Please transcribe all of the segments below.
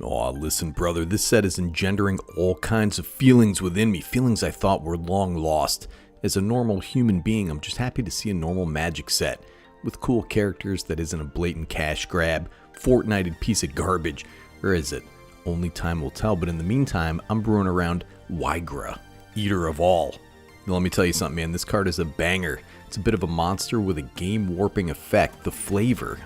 Aw, listen, brother, this set is engendering all kinds of feelings within me, feelings I thought were long lost. As a normal human being, I'm just happy to see a normal Magic set with cool characters that isn't a blatant cash grab, Fortnite-ed piece of garbage. Or is it? Only time will tell, but in the meantime, I'm brewing around Ygra, eater of all. Now, let me tell you something, man, this card is a banger. It's a bit of a monster with a game-warping effect. The flavor,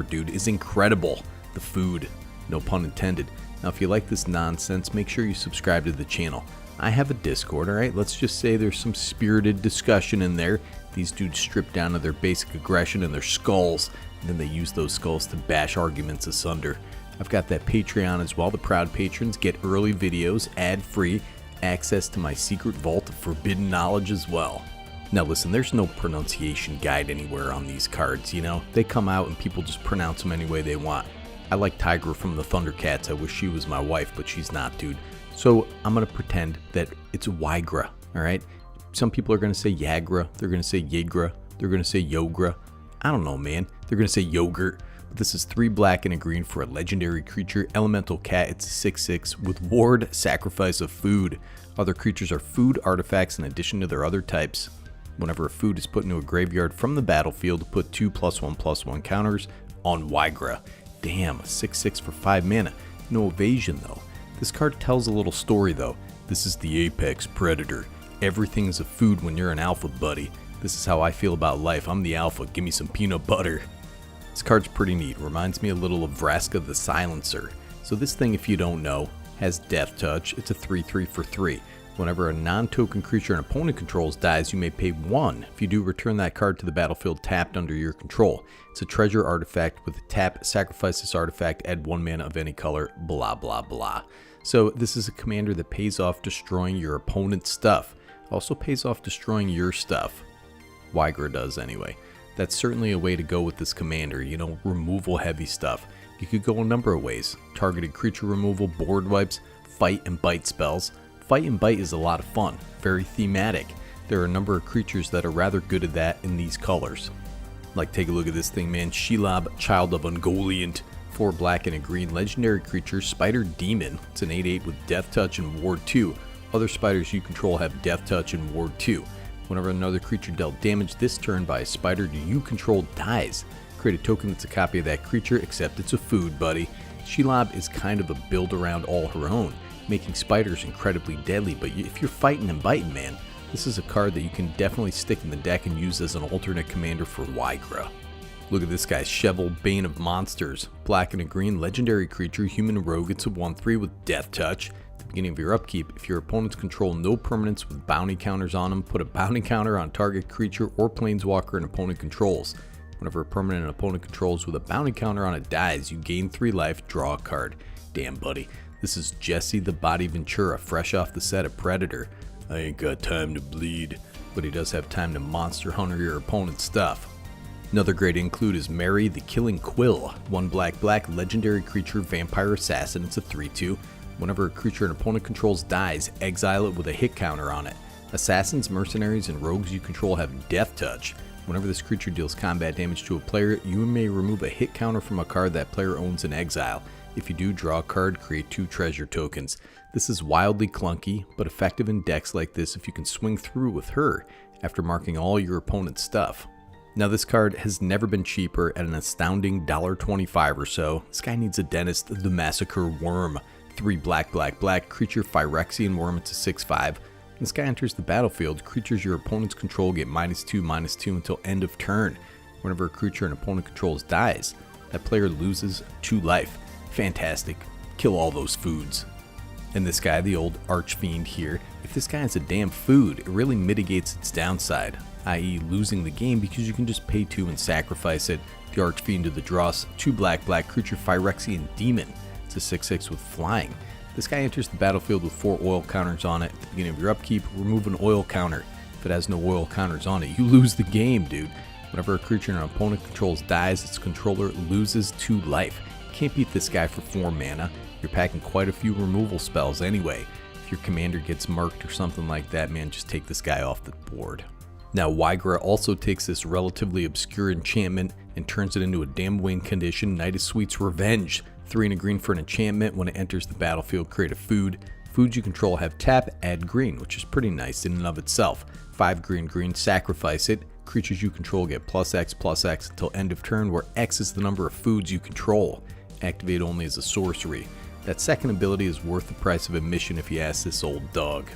dude, is incredible. The food. No pun intended. Now, if you like this nonsense, make sure you subscribe to the channel. I have a Discord, alright? Let's just say there's some spirited discussion in there. These dudes strip down to their basic aggression and their skulls, and then they use those skulls to bash arguments asunder. I've got that Patreon as well. The proud patrons get early videos, ad-free, access to my secret vault of forbidden knowledge as well. Now listen, there's no pronunciation guide anywhere on these cards, you know? They come out and people just pronounce them any way they want. I like Ygra from the Thundercats. I wish she was my wife, but she's not, dude. So I'm going to pretend that it's Ygra, all right? Some people are going to say Ygra. They're going to say Ygra. They're going to say Ygra. I don't know, man. They're going to say yogurt. But this is 3 black and a green for a legendary creature, Elemental Cat. It's a 6/6 with Ward, Sacrifice of Food. Other creatures are food artifacts in addition to their other types. Whenever a food is put into a graveyard from the battlefield, put 2+1/+1 counters on Ygra. Damn, a 6/6 for 5 mana. No evasion though. This card tells a little story though. This is the apex predator. Everything is a food when you're an alpha, buddy. This is how I feel about life. I'm the alpha. Give me some peanut butter. This card's pretty neat. Reminds me a little of Vraska the Silencer. So this thing, if you don't know, has Death Touch. It's a 3/3 for 3. Whenever a non-token creature an opponent controls dies, you may pay 1. If you do, return that card to the battlefield tapped under your control. It's a treasure artifact with a tap, sacrifice this artifact, add 1 mana of any color, blah blah blah. So this is a commander that pays off destroying your opponent's stuff. Also pays off destroying your stuff. Ygra does anyway. That's certainly a way to go with this commander, you know, removal heavy stuff. You could go a number of ways. Targeted creature removal, board wipes, fight and bite spells. Fight and bite is a lot of fun, very thematic. There are a number of creatures that are rather good at that in these colors. Like, take a look at this thing, man. Shelob, Child of Ungoliant, 4 black and a green, legendary creature, Spider Demon. It's an 8/8 with Death Touch and Ward 2. Other spiders you control have Death Touch and Ward 2. Whenever another creature dealt damage this turn by a spider you control dies, create a token that's a copy of that creature, except it's a food, buddy. Shelob is kind of a build around all her own, making spiders incredibly deadly, but if you're fighting and biting, man, this is a card that you can definitely stick in the deck and use as an alternate commander for Ygra. Look at this guy, Shevel, Bane of Monsters. Black and a green, legendary creature, human rogue. It's a 1/3 with Death Touch. At the beginning of your upkeep, if your opponents control no permanents with bounty counters on them, put a bounty counter on target creature or planeswalker an opponent controls. Whenever a permanent an opponent controls with a bounty counter on it dies, you gain 3 life, draw a card. Damn, buddy. This is Jesse the Body Ventura, fresh off the set of Predator. I ain't got time to bleed, but he does have time to monster hunter your opponent's stuff. Another great include is Mary the Killing Quill, 1 black legendary creature, vampire assassin. It's a 3/2. Whenever a creature an opponent controls dies, exile it with a hit counter on it. Assassins, mercenaries, and rogues you control have Death Touch. Whenever this creature deals combat damage to a player, you may remove a hit counter from a card that player owns in exile. If you do, draw a card, create 2 treasure tokens. This is wildly clunky, but effective in decks like this if you can swing through with her after marking all your opponent's stuff. Now this card has never been cheaper at an astounding $1.25 or so. This guy needs a dentist, the Massacre Worm. 3 black creature, Phyrexian Worm. It's a 6/5. This guy enters the battlefield. Creatures your opponents control get -2/-2 until end of turn. Whenever a creature an opponent controls dies, that player loses 2 life. Fantastic. Kill all those foods. And this guy, the old Archfiend here, if this guy is a damn food, it really mitigates its downside, i.e. losing the game, because you can just pay 2 and sacrifice it. The Archfiend to the draws, 2 black creature, Phyrexian Demon. It's a 6/6 with flying. This guy enters the battlefield with 4 oil counters on it. At the beginning of your upkeep, remove an oil counter. If it has no oil counters on it, you lose the game, dude. Whenever a creature an opponent controls dies, its controller loses 2 life. Can't beat this guy for 4 mana. You're packing quite a few removal spells anyway. If your commander gets murked or something like that, man, just take this guy off the board. Now, Ygra also takes this relatively obscure enchantment and turns it into a damn win condition, Knight of Sweet's Revenge. 3 and a green for an enchantment. When it enters the battlefield, create a food. Foods you control have tap, add green, which is pretty nice in and of itself. 5 green, sacrifice it. Creatures you control get +X until end of turn, where X is the number of foods you control. Activate only as a sorcery. That second ability is worth the price of admission if you ask this old dog.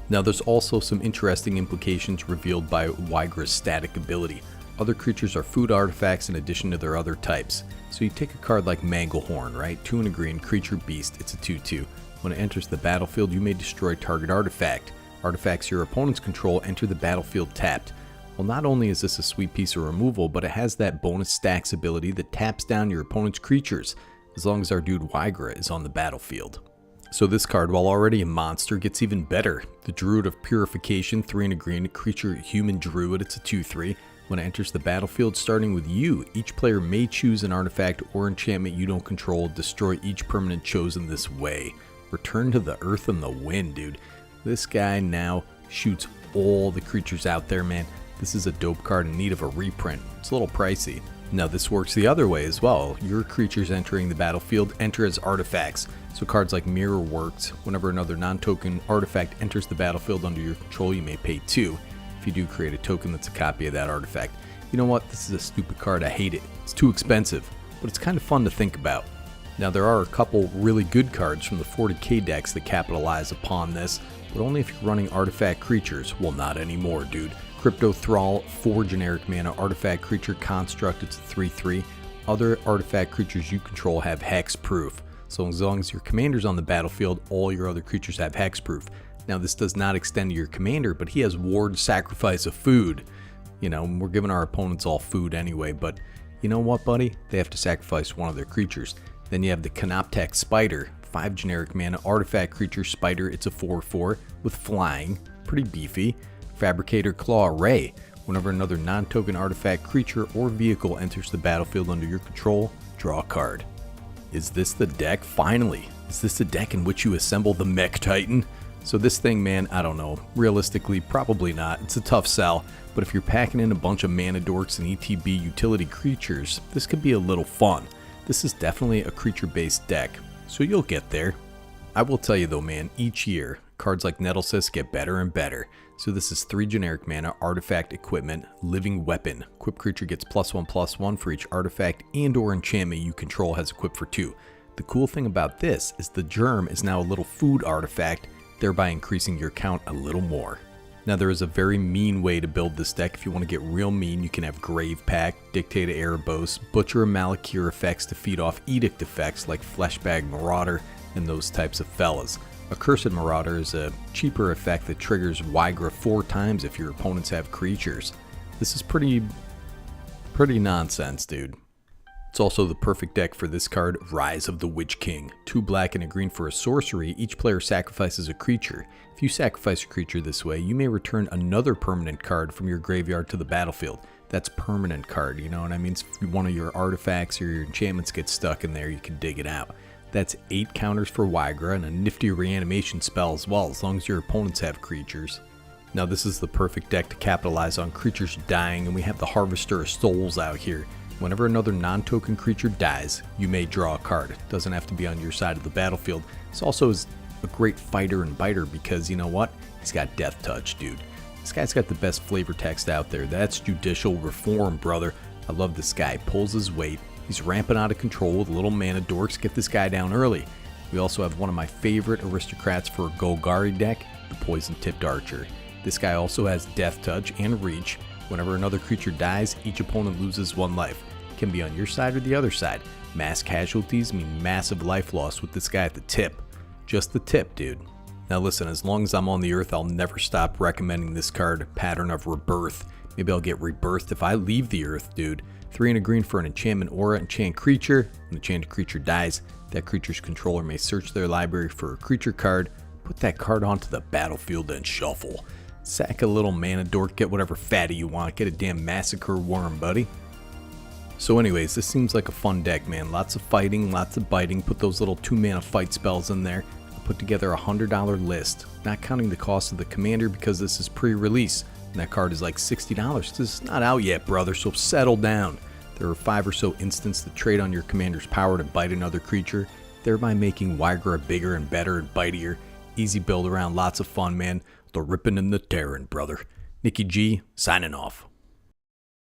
Now there's also some interesting implications revealed by Ygra's static ability. Other creatures are food artifacts in addition to their other types. So you take a card like Manglehorn, right? 2 and a green, creature beast, it's a 2/2. When it enters the battlefield, you may destroy target artifact. Artifacts your opponents control enter the battlefield tapped. Well, not only is this a sweet piece of removal, but it has that bonus stacks ability that taps down your opponent's creatures, as long as our dude Ygra is on the battlefield. So this card, while already a monster, gets even better. The Druid of Purification, 3 and a green, creature human druid, it's a 2/3. When it enters the battlefield, starting with you, each player may choose an artifact or enchantment you don't control, destroy each permanent chosen this way. Return to the earth and the wind, dude. This guy now shoots all the creatures out there, man. This is a dope card in need of a reprint. It's a little pricey. Now this works the other way as well. Your creatures entering the battlefield enter as artifacts. So cards like Mirror works. Whenever another non-token artifact enters the battlefield under your control, you may pay 2. If you do create a token that's a copy of that artifact. You know what? This is a stupid card. I hate it. It's too expensive, but it's kind of fun to think about. Now there are a couple really good cards from the 40k decks that capitalize upon this, but only if you're running artifact creatures. Well, not anymore, dude. Crypto Thrall, 4 generic mana, artifact creature construct, it's a 3/3. Other artifact creatures you control have hexproof. So as long as your commander's on the battlefield, all your other creatures have hexproof. Now this does not extend to your commander, but he has ward sacrifice of food. You know, we're giving our opponents all food anyway, but you know what, buddy? They have to sacrifice one of their creatures. Then you have the Canoptek Spider, 5 generic mana, artifact creature spider, it's a 4/4 with flying, pretty beefy. Fabricator Claw Ray, whenever another non-token artifact creature or vehicle enters the battlefield under your control, draw a card. Is this the deck? Finally! Is this the deck in which you assemble the Mech Titan? So this thing, man, I don't know. Realistically, probably not. It's a tough sell, but if you're packing in a bunch of mana dorks and ETB utility creatures, this could be a little fun. This is definitely a creature-based deck, so you'll get there. I will tell you though, man, each year, cards like Nettlesys get better and better. So this is 3 generic mana, artifact equipment, living weapon. Equipped creature gets +1/+1 for each artifact and or enchantment you control has equipped for 2. The cool thing about this is the germ is now a little food artifact, thereby increasing your count a little more. Now there is a very mean way to build this deck. If you want to get real mean, you can have Grave Pact, Dictate Erebos, Butcher and Malakir effects to feed off Edict effects like Fleshbag Marauder and those types of fellas. Accursed Marauder is a cheaper effect that triggers Ygra 4 times if your opponents have creatures. This is pretty nonsense, dude. It's also the perfect deck for this card, Rise of the Witch King. 2 black and a green for a sorcery, each player sacrifices a creature. If you sacrifice a creature this way, you may return another permanent card from your graveyard to the battlefield. That's permanent card, you know what I mean? So if one of your artifacts or your enchantments gets stuck in there, you can dig it out. That's 8 counters for Ygra and a nifty reanimation spell as well, as long as your opponents have creatures. Now this is the perfect deck to capitalize on creatures dying, and we have the Harvester of Souls out here. Whenever another non-token creature dies, you may draw a card. It doesn't have to be on your side of the battlefield. This also is a great fighter and biter because, you know what? He's got Death Touch, dude. This guy's got the best flavor text out there. That's judicial reform, brother. I love this guy. Pulls his weight. He's ramping out of control with little mana dorks. Get this guy down early. We also have one of my favorite aristocrats for a Golgari deck, the Poison-Tipped Archer. This guy also has Death Touch and Reach. Whenever another creature dies, each opponent loses 1 life. It can be on your side or the other side. Mass casualties mean massive life loss with this guy at the tip. Just the tip, dude. Now listen, as long as I'm on the earth, I'll never stop recommending this card, Pattern of Rebirth. Maybe I'll get rebirthed if I leave the earth, dude. 3 and a green for an enchantment aura, enchant creature. When the enchanted creature dies, that creature's controller may search their library for a creature card, put that card onto the battlefield and shuffle. Sack a little mana dork, get whatever fatty you want, get a damn massacre worm, buddy. So anyways, this seems like a fun deck, man. Lots of fighting, lots of biting. Put those little 2 mana fight spells in there. I put together a $100 list, not counting the cost of the commander because this is pre-release. And that card is like $60. This is not out yet, brother, so settle down. There are 5 or so instants that trade on your commander's power to bite another creature, thereby making Ygra bigger and better and bitier. Easy build around, lots of fun, man. The rippin' and the tearing, brother. Nikki G, signing off.